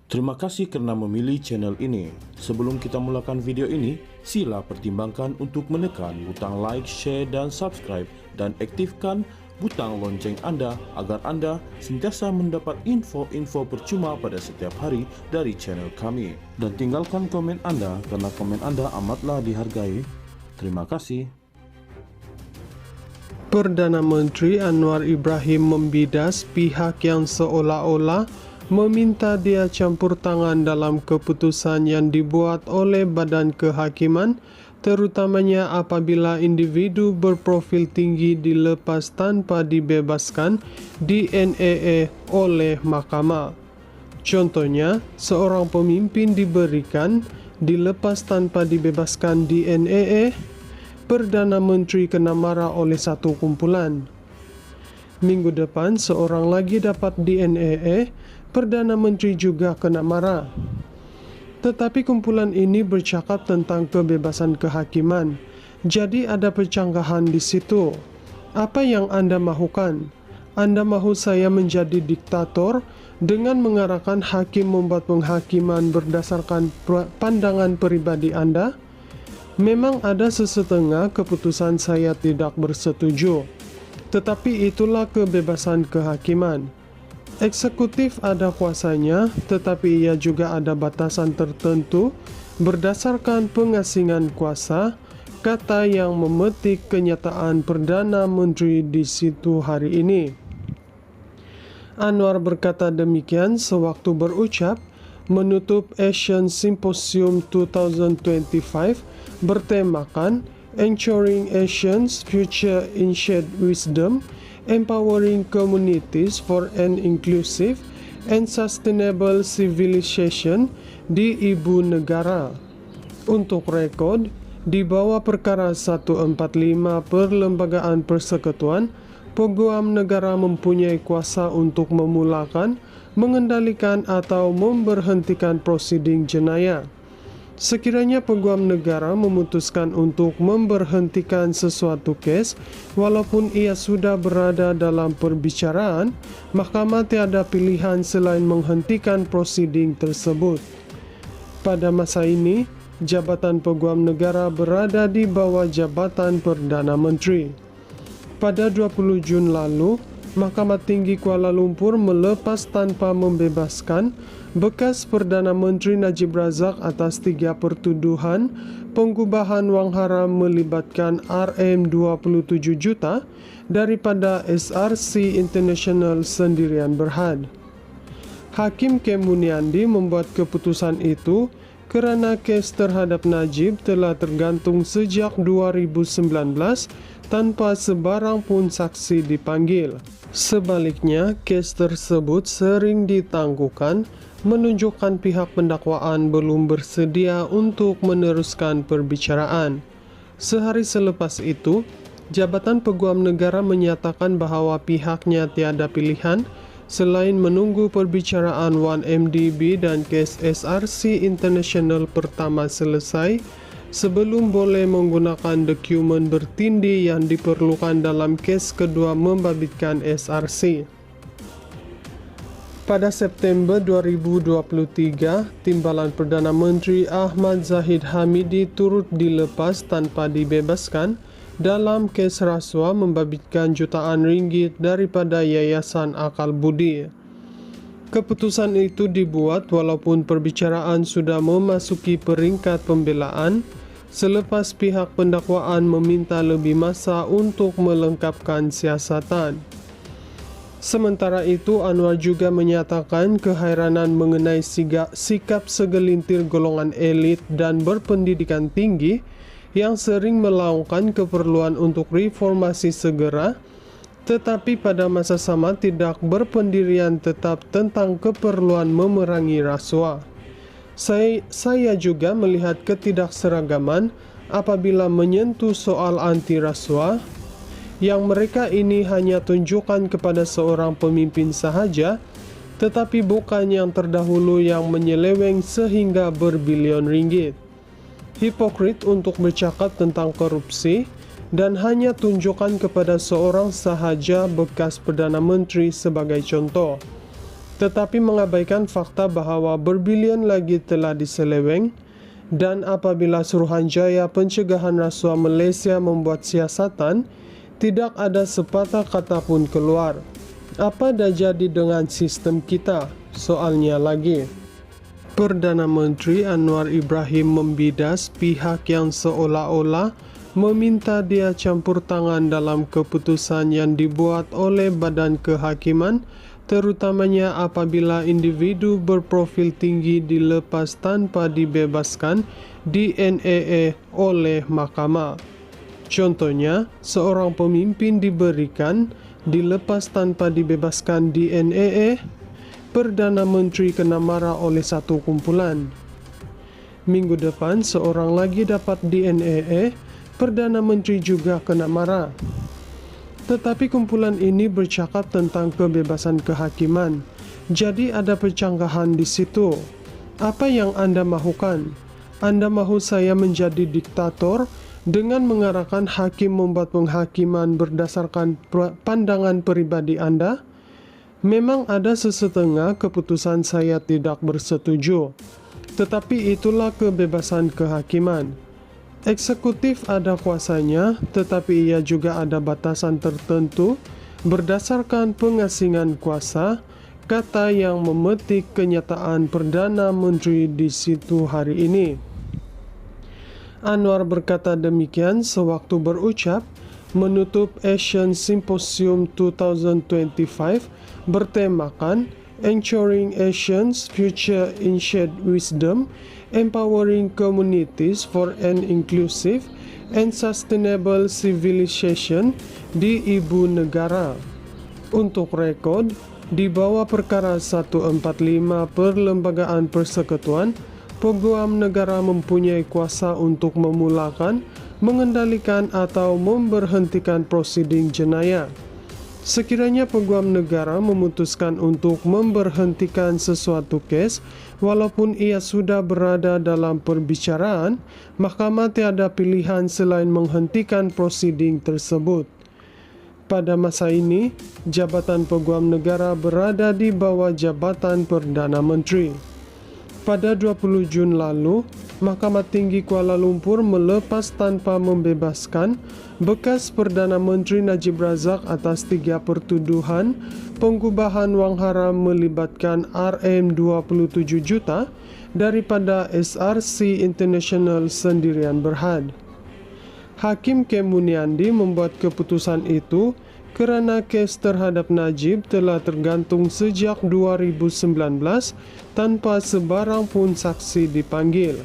Terima kasih karena memilih channel ini. Sebelum kita mulakan video ini, sila pertimbangkan untuk menekan butang like, share, dan subscribe, dan aktifkan butang lonceng Anda agar Anda sentiasa mendapat info-info percuma pada setiap hari dari channel kami. Dan tinggalkan komen Anda karena komen Anda amatlah dihargai. Terima kasih. Perdana Menteri Anwar Ibrahim membidas pihak yang seolah-olah meminta dia campur tangan dalam keputusan yang dibuat oleh Badan Kehakiman, terutamanya apabila individu berprofil tinggi dilepas tanpa dibebaskan di NAA oleh mahkamah. Contohnya, seorang pemimpin dilepas tanpa dibebaskan di NAA, Perdana Menteri kena marah oleh satu kumpulan. Minggu depan, seorang lagi dapat di NAA, Perdana Menteri juga kena marah. Tetapi kumpulan ini bercakap tentang kebebasan kehakiman. Jadi ada percanggahan di situ. Apa yang Anda mahukan? Anda mahu saya menjadi diktator dengan mengarahkan hakim membuat penghakiman berdasarkan pandangan pribadi Anda? Memang ada sesetengah keputusan saya tidak bersetuju. Tetapi itulah kebebasan kehakiman. Eksekutif ada kuasanya, tetapi ia juga ada batasan tertentu berdasarkan pengasingan kuasa, kata yang memetik kenyataan Perdana Menteri di situ hari ini. Anwar berkata demikian sewaktu berucap menutup Asian Symposium 2025 bertemakan Anchoring Asians Future in Shared Wisdom, Empowering Communities for an Inclusive and Sustainable Civilization di Ibu Negara. Untuk rekod, di bawah perkara 145 Perlembagaan Persekutuan, peguam negara mempunyai kuasa untuk memulakan, mengendalikan atau memberhentikan prosiding jenayah. Sekiranya peguam negara memutuskan untuk memberhentikan sesuatu kes, walaupun ia sudah berada dalam perbicaraan, mahkamah tiada pilihan selain menghentikan prosiding tersebut. Pada masa ini, jabatan peguam negara berada di bawah jabatan Perdana Menteri. Pada 20 Jun lalu, Mahkamah Tinggi Kuala Lumpur melepas tanpa membebaskan bekas Perdana Menteri Najib Razak atas 3 pertuduhan penggubahan wang haram melibatkan RM27 juta daripada SRC International Sendirian Berhad. Hakim Kemuniandi membuat keputusan itu kerana kes terhadap Najib telah tergantung sejak 2019 tanpa sebarang pun saksi dipanggil. Sebaliknya, kes tersebut sering ditangguhkan, menunjukkan pihak pendakwaan belum bersedia untuk meneruskan perbicaraan. Sehari selepas itu, Jabatan Peguam Negara menyatakan bahawa pihaknya tiada pilihan selain menunggu perbicaraan 1MDB dan kes SRC International pertama selesai sebelum boleh menggunakan dokumen bertindih yang diperlukan dalam kes kedua membabitkan SRC. Pada September 2023, Timbalan Perdana Menteri Ahmad Zahid Hamidi turut dilepas tanpa dibebaskan dalam kes rasuah membabitkan jutaan ringgit daripada Yayasan Akal Budi. Keputusan itu dibuat walaupun perbicaraan sudah memasuki peringkat pembelaan selepas pihak pendakwaan meminta lebih masa untuk melengkapkan siasatan. Sementara itu, Anwar juga menyatakan kehairanan mengenai sikap segelintir golongan elit dan berpendidikan tinggi yang sering melaungkan keperluan untuk reformasi segera, tetapi pada masa sama tidak berpendirian tetap tentang keperluan memerangi rasuah. Saya juga melihat ketidakseragaman apabila menyentuh soal anti rasuah, yang mereka ini hanya tunjukkan kepada seorang pemimpin sahaja, tetapi bukan yang terdahulu yang menyeleweng sehingga berbilion ringgit. Hipokrit untuk bercakap tentang korupsi, dan hanya tunjukkan kepada seorang sahaja bekas Perdana Menteri sebagai contoh. tetapi mengabaikan fakta bahwa berbilion lagi telah diseleweng, dan apabila Suruhanjaya Pencegahan Rasuah Malaysia membuat siasatan, tidak ada sepatah kata pun keluar. Apa dah jadi dengan sistem kita? Soalnya lagi. Perdana Menteri Anwar Ibrahim membidas pihak yang seolah-olah meminta dia campur tangan dalam keputusan yang dibuat oleh Badan Kehakiman, terutamanya apabila individu berprofil tinggi dilepas tanpa dibebaskan di NAA oleh mahkamah. Contohnya, seorang pemimpin dilepas tanpa dibebaskan di NAA, Perdana Menteri kena marah oleh satu kumpulan. Minggu depan seorang lagi dapat di NAA, Perdana Menteri juga kena marah. Tetapi kumpulan ini bercakap tentang kebebasan kehakiman. Jadi ada percanggahan di situ. Apa yang Anda mahukan? Anda mahu saya menjadi diktator dengan mengarahkan hakim membuat penghakiman berdasarkan pandangan pribadi Anda? Memang ada sesetengah keputusan saya tidak bersetuju, tetapi itulah kebebasan kehakiman. Eksekutif ada kuasanya, tetapi ia juga ada batasan tertentu berdasarkan pengasingan kuasa, kata yang memetik kenyataan Perdana Menteri di situ hari ini. Anwar berkata demikian sewaktu berucap menutup Asian Symposium 2025 bertemakan Ensuring Asians Future in Shared Wisdom, Empowering Communities for an Inclusive and Sustainable Civilization di Ibu Negara. Untuk rekod, di bawah perkara 145 Perlembagaan Persekutuan, peguam negara mempunyai kuasa untuk memulakan, mengendalikan atau memberhentikan prosiding jenayah. Sekiranya peguam negara memutuskan untuk memberhentikan sesuatu kes, walaupun ia sudah berada dalam perbicaraan, mahkamah tiada pilihan selain menghentikan prosiding tersebut. Pada masa ini, jabatan peguam negara berada di bawah jabatan Perdana Menteri. Pada 20 Jun lalu, Mahkamah Tinggi Kuala Lumpur melepas tanpa membebaskan bekas Perdana Menteri Najib Razak atas 3 pertuduhan pengubahan wang haram melibatkan RM27 juta daripada SRC International Sendirian Berhad. Hakim Kemuniandi membuat keputusan itu kerana kes terhadap Najib telah tergantung sejak 2019 tanpa sebarang pun saksi dipanggil.